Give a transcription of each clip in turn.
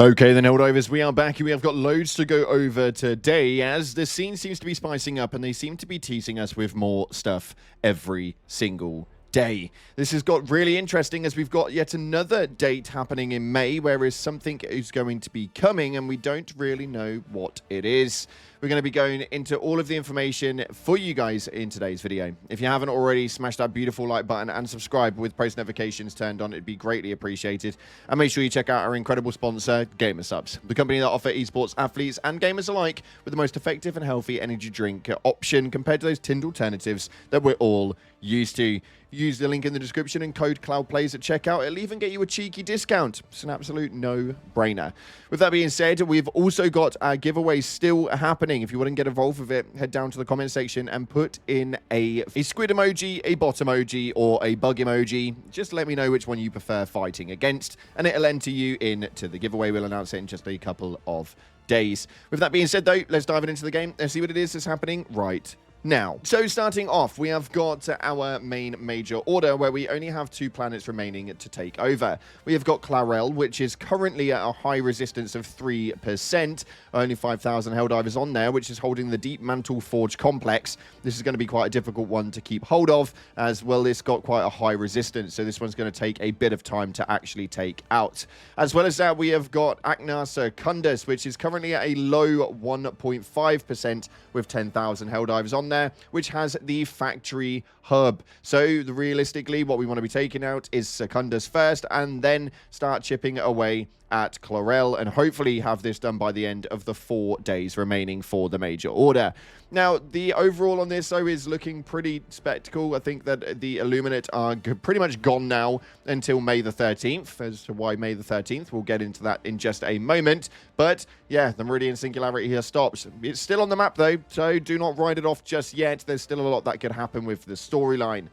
Okay, then Helldivers, we are back and we have got loads to go over today as the scene seems to be spicing up and they seem to be teasing us with more stuff every single day. This has got really interesting as we've got yet another date happening in May, whereas something is going to be coming and we don't really know what it is. We're going to be going into all of the information for you guys in today's video. If you haven't already, smash that beautiful like button and subscribe with post notifications turned on. It'd be greatly appreciated. And make sure you check out our incredible sponsor, GamerSubs, the company that offer esports athletes and gamers alike with the most effective and healthy energy drink option compared to those tinned alternatives that we're all used to. Use the link in the description and code CloudPlays at checkout. It'll even get you a cheeky discount. It's an absolute no-brainer. With that being said, we've also got our giveaway still happening. If you want to get involved with it, head down to the comment section and put in a squid emoji, a bot emoji, or a bug emoji. Just let me know which one you prefer fighting against, and it'll enter you into the giveaway. We'll announce it in just a couple of days. With that being said, though, let's dive into the game and see what it is that's happening right now. So starting off, we have got our main major order where we only have 2 planets remaining to take over. We have got Clarel, which is currently at a high resistance of 3%. Only 5,000 Helldivers on there, which is holding the Deep Mantle Forge complex. This is going to be quite a difficult one to keep hold of, as well it's got quite a high resistance, so this one's going to take a bit of time to actually take out. As well as that, we have got Agnar Secundus, which is currently at a low 1.5% with 10,000 Helldivers on there, which has the factory hub. So realistically, what we want to be taking out is Secundus first and then start chipping away at Clarel and hopefully have this done by the end of the 4 days remaining for the major order. Now, the overall on this, though, is looking pretty spectacle. I think that the Illuminate are pretty much gone now until May the 13th. As to why May the 13th, we'll get into that in just a moment. But, yeah, the Meridian Singularity here stops. It's still on the map, though, so do not write it off just yet. There's still a lot that could happen with the storyline.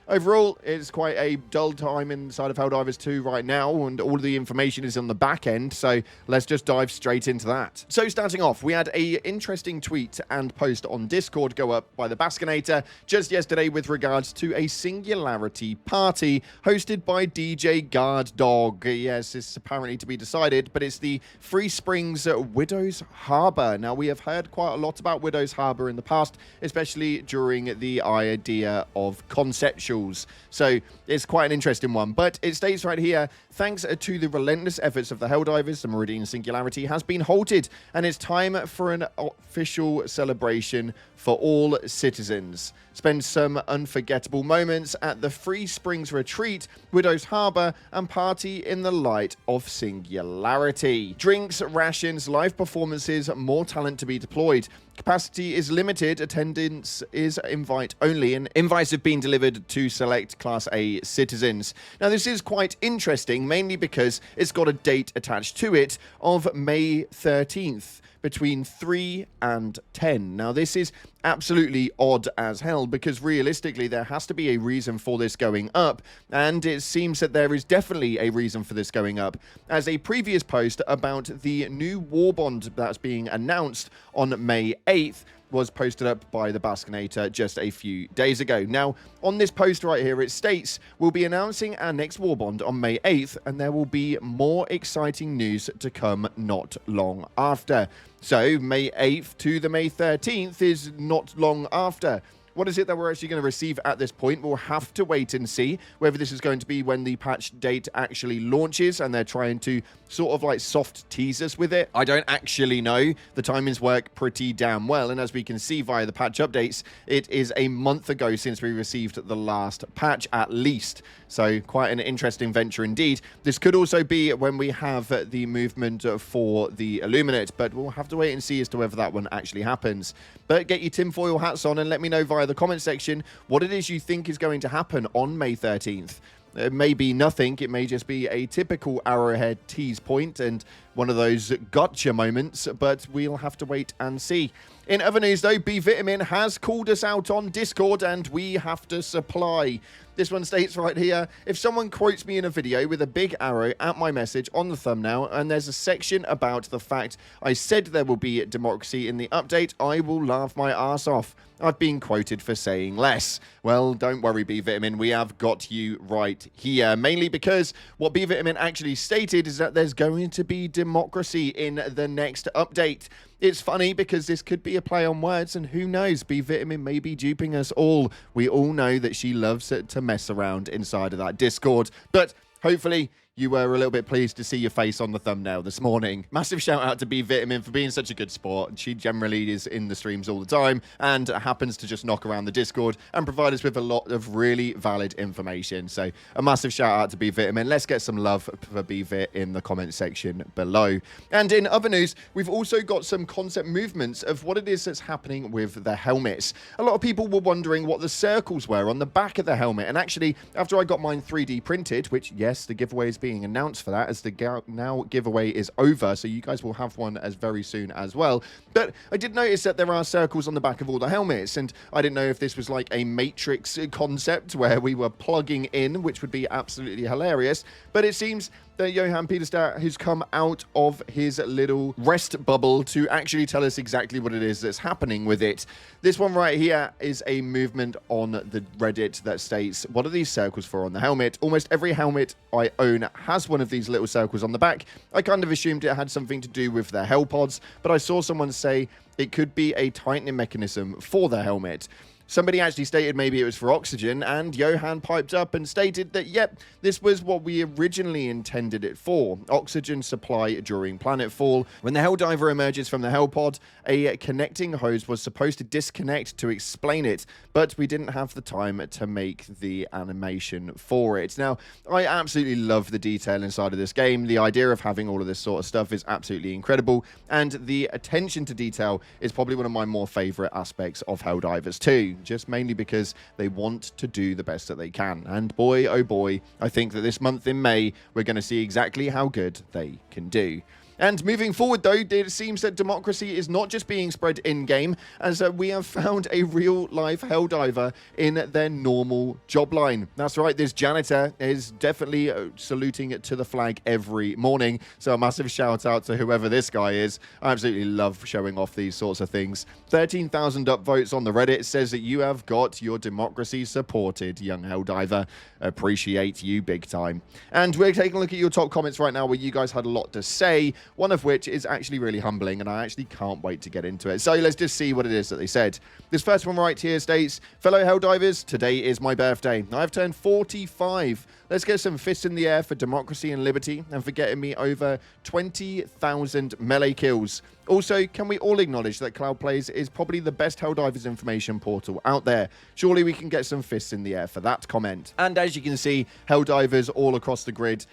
Overall, it's quite a dull time inside of Helldivers 2 right now, and all of the information is on the back end, so let's just dive straight into that. So starting off, we had a interesting tweet and post on Discord go up by the Baskinator just yesterday with regards to a Singularity party hosted by DJ Guard Dog. Yes, it's apparently to be decided, but it's the Free Springs Widow's Harbour. Now, we have heard quite a lot about Widow's Harbour in the past, especially during the idea of conceptual. So it's quite an interesting one, but it states right here, thanks to the relentless efforts of the Helldivers, the Meridian Singularity has been halted, and it's time for an official celebration for all citizens. Spend some unforgettable moments at the Free Springs Retreat, Widow's Harbour, and party in the light of Singularity. Drinks, rations, live performances, more talent to be deployed. Capacity is limited, attendance is invite only, and invites have been delivered to select Class A citizens. Now, this is quite interesting, mainly because it's got a date attached to it of May 13th. Between 3 and 10. Now, this is absolutely odd as hell because realistically there has to be a reason for this going up, and it seems that there is definitely a reason for this going up, as a previous post about the new war bond that's being announced on May 8th was posted up by the Baskinator just a few days ago. Now, on this post right here, it states, we'll be announcing our next war bond on May 8th, and there will be more exciting news to come not long after. So, May 8th to the May 13th is not long after. What is it that we're actually going to receive at this point? We'll have to wait and see whether this is going to be when the patch date actually launches and they're trying to sort of like soft tease us with it. I don't actually know. The timings work pretty damn well, and as we can see via the patch updates, it is a month ago since we received the last patch at least. So quite an interesting venture indeed. This could also be when we have the movement for the Illuminate, but we'll have to wait and see as to whether that one actually happens. But get your tinfoil hats on and let me know via the comment section what it is you think is going to happen on May 13th. It may be nothing. It may just be a typical Arrowhead tease point and one of those gotcha moments, but we'll have to wait and see. In other news, though, BVitamin has called us out on Discord, and we have to supply. This one states right here, if someone quotes me in a video with a big arrow at my message on the thumbnail, and there's a section about the fact I said there will be democracy in the update, I will laugh my ass off. I've been quoted for saying less. Well, don't worry, BVitamin, we have got you right here. Mainly because what BVitamin actually stated is that there's going to be democracy in the next update. It's funny because this could be a play on words, and who knows, BVitamin may be duping us all. We all know that she loves to mess around inside of that Discord, but hopefully you were a little bit pleased to see your face on the thumbnail this morning. Massive shout out to BVitamin for being such a good sport. She generally is in the streams all the time and happens to just knock around the Discord and provide us with a lot of really valid information. So a massive shout out to BVitamin. Let's get some love for BVit in the comment section below. And in other news, we've also got some concept movements of what it is that's happening with the helmets. A lot of people were wondering what the circles were on the back of the helmet. And actually, after I got mine 3D printed, which yes, the giveaway is being announced for that as the now giveaway is over, so you guys will have one as very soon as well. But I did notice that there are circles on the back of all the helmets, and I didn't know if this was like a Matrix concept where we were plugging in, which would be absolutely hilarious. But it seems that Johan Peterstad has come out of his little rest bubble to actually tell us exactly what it is that's happening with it. This one right here is a movement on the Reddit that states, what are these circles for on the helmet? Almost every helmet I own has one of these little circles on the back. I kind of assumed it had something to do with the hell pods, but I saw someone say it could be a tightening mechanism for the helmet. Somebody actually stated maybe it was for oxygen, and Johan piped up and stated that, yep, this was what we originally intended it for. Oxygen supply during planetfall. When the Helldiver emerges from the Hell pod, a connecting hose was supposed to disconnect to explain it, but we didn't have the time to make the animation for it. Now, I absolutely love the detail inside of this game. The idea of having all of this sort of stuff is absolutely incredible, and the attention to detail is probably one of my more favorite aspects of Helldivers 2. Just mainly because they want to do the best that they can. And boy, oh boy, I think that this month in May, we're going to see exactly how good they can do. And moving forward, though, it seems that democracy is not just being spread in-game, as we have found a real-life Helldiver in their normal job line. That's right, this janitor is definitely saluting to the flag every morning, so a massive shout-out to whoever this guy is. I absolutely love showing off these sorts of things. 13,000 upvotes on the Reddit says that you have got your democracy supported, young Helldiver. Appreciate you big time. And we're taking a look at your top comments right now where you guys had a lot to say, one of which is actually really humbling, and I actually can't wait to get into it. So let's just see what it is that they said. This first one right here states, fellow Helldivers, today is my birthday. I've turned 45. Let's get some fists in the air for democracy and liberty and for getting me over 20,000 melee kills. Also, can we all acknowledge that Cloud Plays is probably the best Helldivers information portal out there? Surely we can get some fists in the air for that comment. And as you can see, Helldivers all across the grid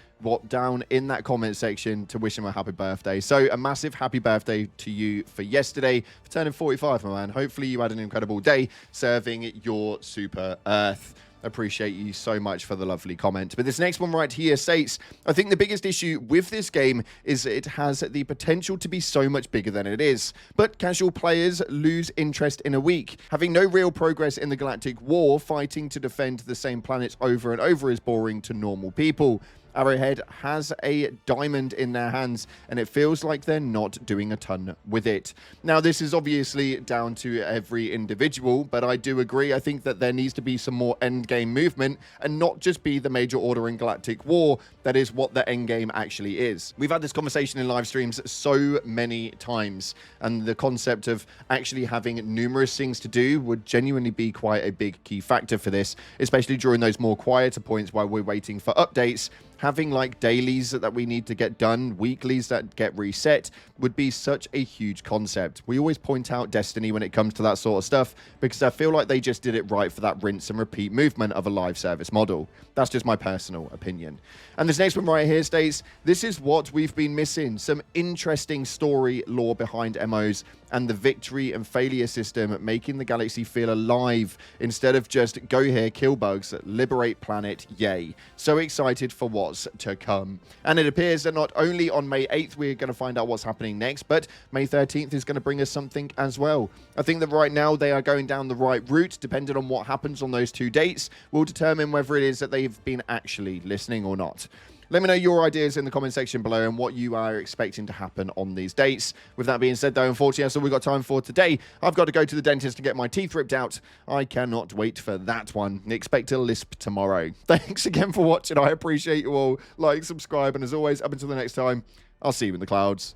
down in that comment section to wish him a happy birthday. So a massive happy birthday to you for yesterday, for turning 45, my man. Hopefully you had an incredible day serving your super Earth. Appreciate you so much for the lovely comment. But this next one right here states, I think the biggest issue with this game is it has the potential to be so much bigger than it is. But casual players lose interest in a week. Having no real progress in the galactic war, fighting to defend the same planet over and over is boring to normal people. Arrowhead has a diamond in their hands, and it feels like they're not doing a ton with it. Now, this is obviously down to every individual, but I do agree. I think that there needs to be some more endgame movement and not just be the major order in Galactic War. That is what the endgame actually is. We've had this conversation in live streams so many times, and the concept of actually having numerous things to do would genuinely be quite a big key factor for this, especially during those more quieter points while we're waiting for updates. Having like dailies that we need to get done, weeklies that get reset would be such a huge concept. We always point out Destiny when it comes to that sort of stuff because I feel like they just did it right for that rinse and repeat movement of a live service model. That's just my personal opinion. And this next one right here states, this is what we've been missing. Some interesting story lore behind MOs and the victory and failure system making the galaxy feel alive instead of just go here, kill bugs, liberate planet, yay. So excited for what's to come. And it appears that not only on May 8th we're going to find out what's happening next, but May 13th is going to bring us something as well. I think that right now they are going down the right route. Depending on what happens on those two dates will determine whether it is that they've been actually listening or not. Let me know your ideas in the comment section below and what you are expecting to happen on these dates. With that being said, though, unfortunately, that's all we've got time for today. I've got to go to the dentist to get my teeth ripped out. I cannot wait for that one. Expect a lisp tomorrow. Thanks again for watching. I appreciate you all. Like, subscribe, and as always, up until the next time, I'll see you in the clouds.